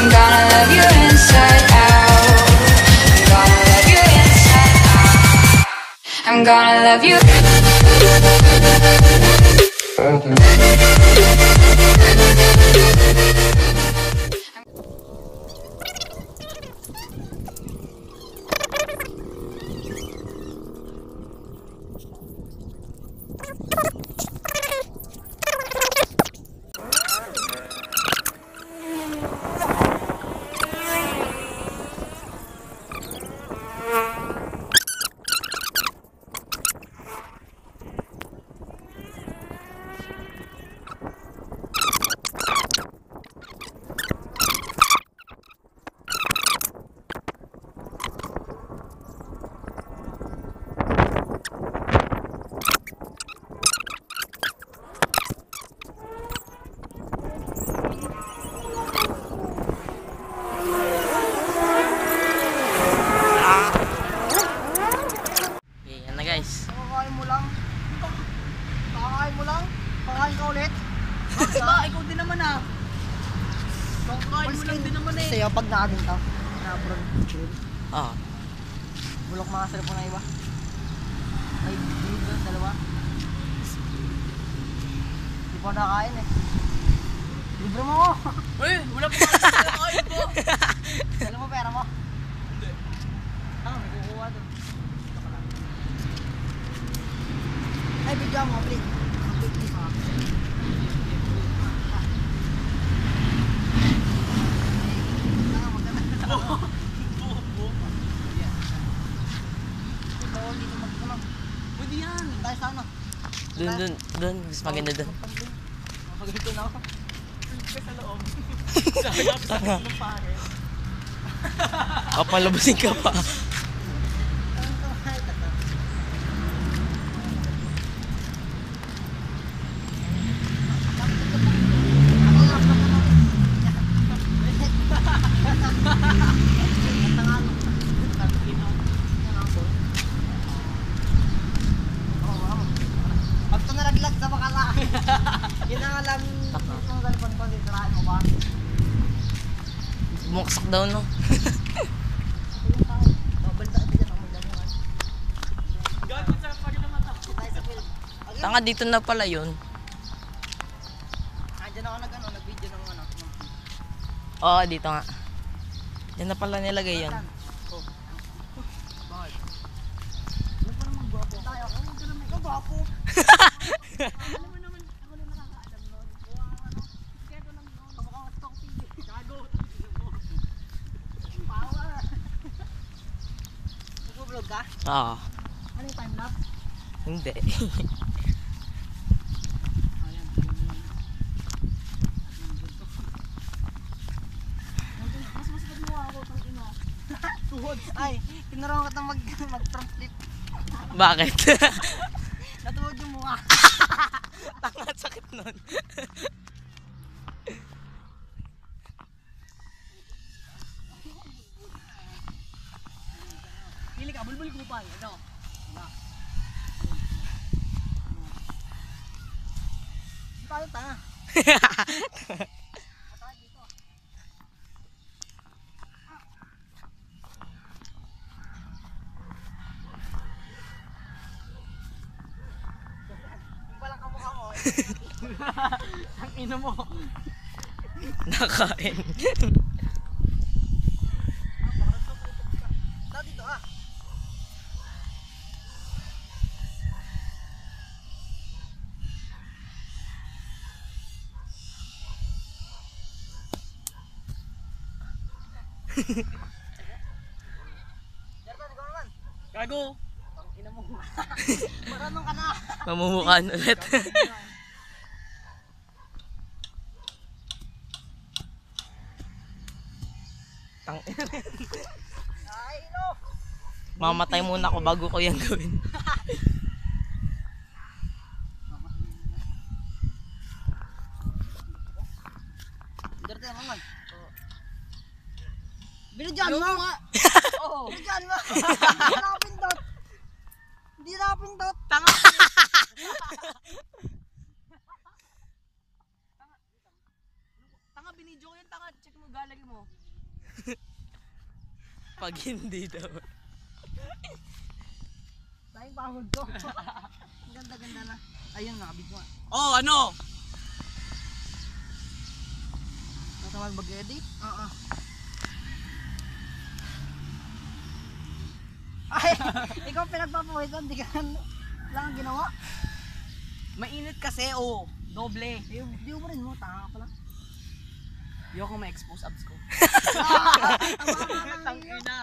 I'm gonna love you inside out. I'm gonna love you inside out. I'm gonna love you. Kakakain mo lang. Kakakain mo lang. Kakain ka ulit. Diba? Ikaw din naman ah. Kakakain mo lang din naman eh. Sa'yo pag nakaginta. Na-abroad. Oo. Bulok mga sarap mo na iba. Ay, dito, dalawa. Hindi pa nakain eh. Libre mo ako. Uy, wala pa kakain ko. Alam mo pera mo? Hindi. May kukuha doon. Ay, bigyan mo, please. Please, ha? Pwede yan. Tayo sa ano? Doon. Mas maganda doon. Maganda na ako. Sa loob. Sa pare. Kapalabasin ka pa. Pag ito nalaglag sa bakala. Yun ang alam. Itong galpon ko, sisirahan mo ba? Bumuksak daw, no? Babalta, bigyan ako magdaniwan. Gagawin sa pag naman ako. Tayo sa film. Tanga, dito na pala yun. Diyan ako nag-video ng ano. Oo, dito nga. Diyan na pala nilagay yun. Bakit? Ano pa naman gwapo? Tayo ako. Huwag ka naman ikaw gwapo. Alam mo naman, ako na nakakaalam nun. Buwa ano. Kaya ko lang nun. Kamukha ka stock TV. Gago. Power. Nag-vlog ka? Oo. Ano yung time-lapse? Hindi. Ayan. Mas pagmuha ako itong ino. Tuhod. Ay, tinuruan ka mag-front flip. Bakit? Natuwag yung mukha. Tanga, sakit nun. Pili ka, bulbul ko pa. Ito. Wala. Hindi tayo tanga. Patay dito. Yung palang kamukha mo. Ang ino mo. Nakain. Tao dito ah. Jartan, ikaw naman. Gago. Ang ina mo. Maranong ka na. Mamumukaan ulit. Tang Ay, no. Mamatay muna ako bago ko yan gawin. Jartan naman. Binidyan mo. Oo. Binidyan mo. Hindi na pindot. Hindi na pindot. Tanga. Tanga binidyo ko yan. tanga, check mo gallery mo. Pag hindi daw. Tayong pahod ko. Ang ganda-ganda na. Ayun, nakabit mo. Oh, ano? Natamad mag-edit? Oo. Ay, ikaw pinagpapawisan, di ka lang ginawa. Mainit kasi, oh. Doble. Di mo rin mo, tanga ka pala. Ayoko ma-expose abs ko. Tama Tangina.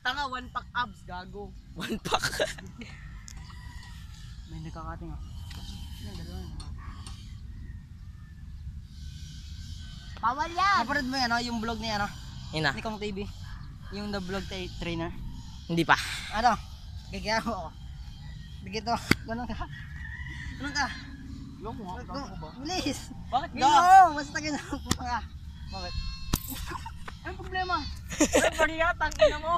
Tanga, 1 pack abs, gago. 1 pack. May nagkakating ah. Yan, dalawa yan. Bawal yan! Napanood mo yan, yung vlog niya, Ina. ni Kong TV. Yung the vlog trainer. Hindi pa. Ano? Gagaya mo ako. Bigito. Ganun ka. Ganun ka. Ayoko nga, gago ko ba? Bilis. Bakit Bilis ga? mo. Basta ganun. Puta ka. Bakit? Anong problema? Ay, bariya, tangina mo.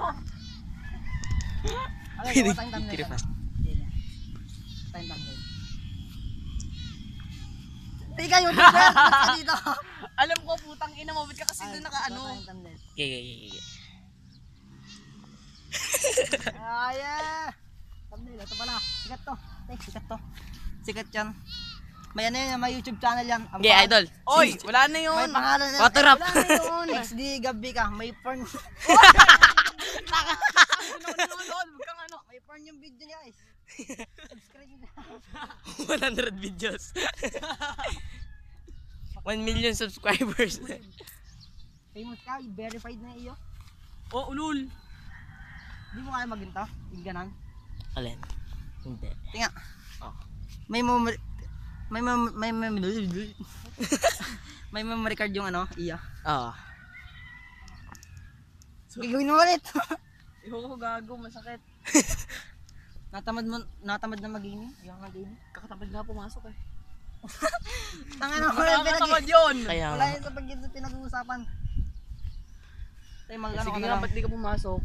Ano yung time thumbnail? Tiripan. Time thumbnail. Tika yung tuber. Basta dito. Alam ko, putang ina mo, ba't ka kasi doon naka ano? Time thumbnail. Okay. Thumbnail. Ito pala. Sikat to. Sikat to. Sikat yan. May ano yan, may YouTube channel yan. Ang Okay, pangalan- idol. Oy, wala na May yun. pangalan na. Water up. Wala na yun. XD gabi ka. May porn. Huwag kang ano. May porn yung video niya guys. Subscribe na. 100 videos. 1 million subscribers. Famous ka. Verified na iyo. Oh, ulul. Hindi mo kaya maginto. Yung ganan. Alin? Hindi. Tinga. Oh. May memory may memory card yung ano, iya. Oo. Gagawin mo ulit. Ayoko, gago, masakit. natamad na mag-gaming. Yung mag-gaming. Kakatapad nga pumasok eh. Tanga na wala Nakakatamad yun. Kaya wala nga. yun sa pinag-uusapan. Tayo mag ano Sige ka na nga, lang. ba't di ka pumasok?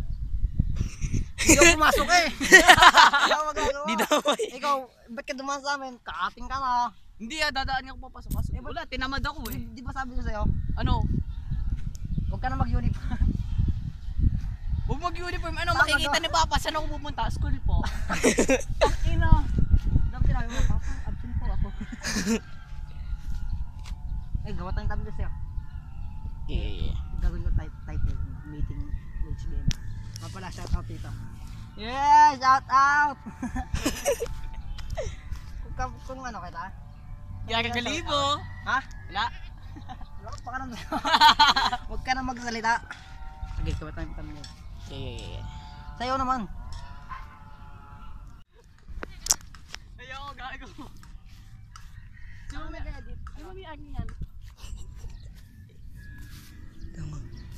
Hindi ako pumasok eh. Hindi ako magagawa. Di damay. Ikaw, ba't ka dumaan sa amin? Kaating ka na. Hindi dadaan niya ako papasok. Wala, tinamad ako eh. Di ba sabi ko sa'yo? Ano? Huwag ka na mag-uniform. Huwag mag-uniform. Ano, Tama makikita ka. ni Papa. Saan ako pupunta? School po. Ina. Dapat sinabi mo, Papa, absent po ako. Eh, gawa tayong tabi sa'yo. Okay. Gagawin ko title, meeting with Ben. Mapala, shout out dito. Yeah, shout out! kung ano kita? Gagagalibo. Ha? Wala. Huwag pa ka na huwag ka na magsalita. Okay, gawa tayong tabi. Okay. Sa'yo naman. Ayoko, gago. Sino may edit? Sino may agin yan?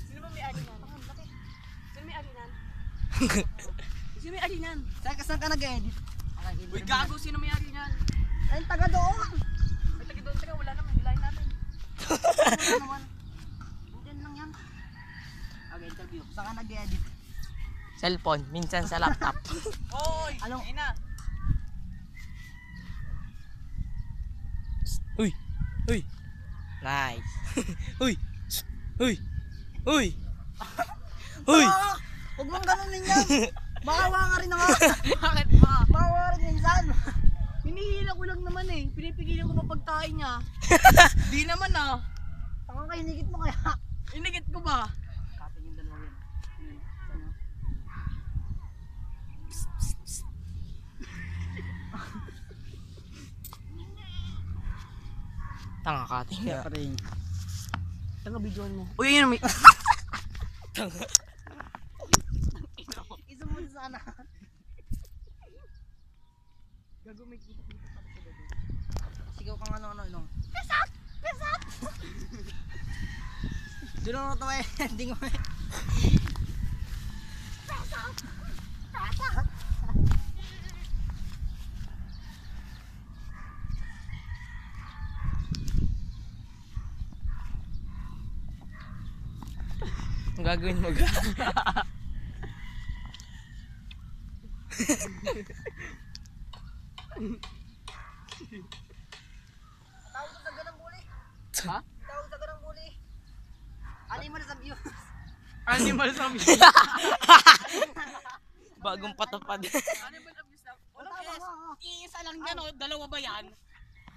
Sino ba may agin yan? Sino may agin yan? Sino may agin yan? Saan ka nag-edit? Uy, gago, sino may agin yan? Ayun, taga doon! May taga doon, taga, wala naman. Hilahin natin. Wala naman. Andyan lang yan. Okay, interview. Saan ka nag-edit? Cellphone, minsan sa laptop. Oy, Anong- ina. Uy! Uy! Nice! Uy! Uy! Uy! Uy! Ah! Huwag mong ganunin yan! Makawa ka rin naman! Bakit ba? Makawa rin minsan! Hinihila ko lang naman eh. Pinipigilan ko pa pagkain niya. Di naman ah. Tanga ka, hinigit mo kaya. Inigit ko ba? Kapin yung dalawa yun. Tanga ka, tingnan. rin. Tanga videoan mo. Uy, yun may... Tanga. Isa mo sana. Gago, may kita-kita pa sa gago. Sigaw kang ano. Pesat! Pesat! Doon ako ito eh. Ending mo eh. Pesat! Pesat! Ang gagawin mo ga? Tawag sa ganang buli. Ha? Tawag sa ganang buli. Animal sa amin. Bagong patupad. Animal abuse na. Walang Tama S. nga, ah. Iisa lang yan, oh. Dalawa ba yan?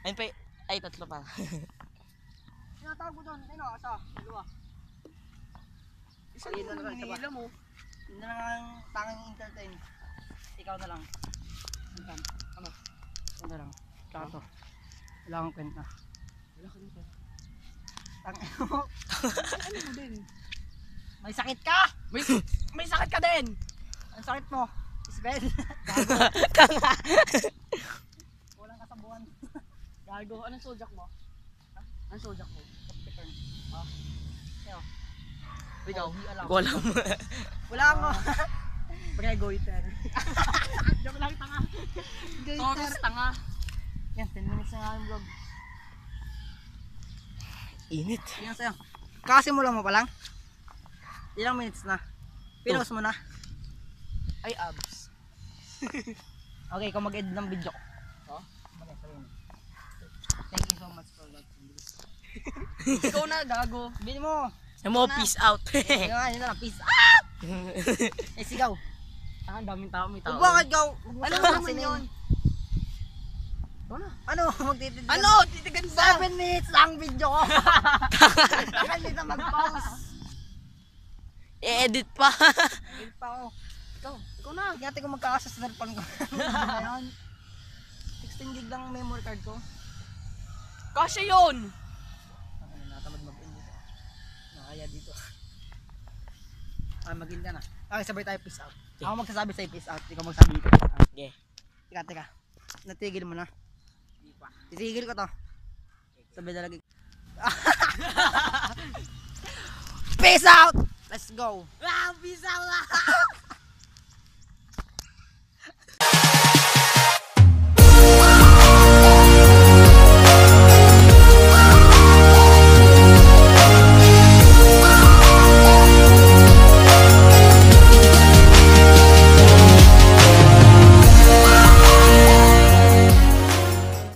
Ayun pa, ay tatlo pa. Tinatawag ko doon. Sino? Asa? Dalawa. Isa Ayun na lang lang, isa pa. nila mo. Hindi na lang ang tanging entertain. Ikaw na lang. Ano? Ikaw na lang. Tsaka to. Wala akong kwenta. Wala ka nito. Tangin mo. Ano mo din? May sakit ka! May sakit ka din! Ang sakit mo. Isbel. Walang kasabuhan. Gago, anong sojak mo? Anong sojak mo? Ikaw? Wala mo. Wala mo. Pre-goiter. Joke lang, tanga. Goiter. Torres, tanga. Yan, 10 minutes na nga yung vlog. Init. Yan sa'yo. Kasimulan mo pa lang? Ilang minutes na? Pinost mo na? Ay, abs. Okay, ikaw mag-edit ng video. Oh? Thank you so much for watching this. Ikaw na, gago. Bili mo. Mo, peace out. Yun na lang. Peace out. Eh, sigaw. Ang daming tao, may tao. Bakit gaw? Ano naman yun? Ano? Magtitigan. Ano? Titigan ba? 7 minutes lang video ko. Bakit hindi na mag-pause? I-edit pa. Edit pa ako. Ikaw na. Hindi natin kung magkakasa sa cellphone ko. Ngayon. 16 gig lang ang memory card ko. Kasya yun. Ano, natamad mag-edit. Nakaya dito. Mag-in ka na. Okay, sabay tayo peace out. Ako magsasabi sa'yo peace out. Ikaw magsabi peace out. Okay. Teka. Natigil mo na. Itigil ko to. Sabay na lagi. Peace out! Let's go! Peace out.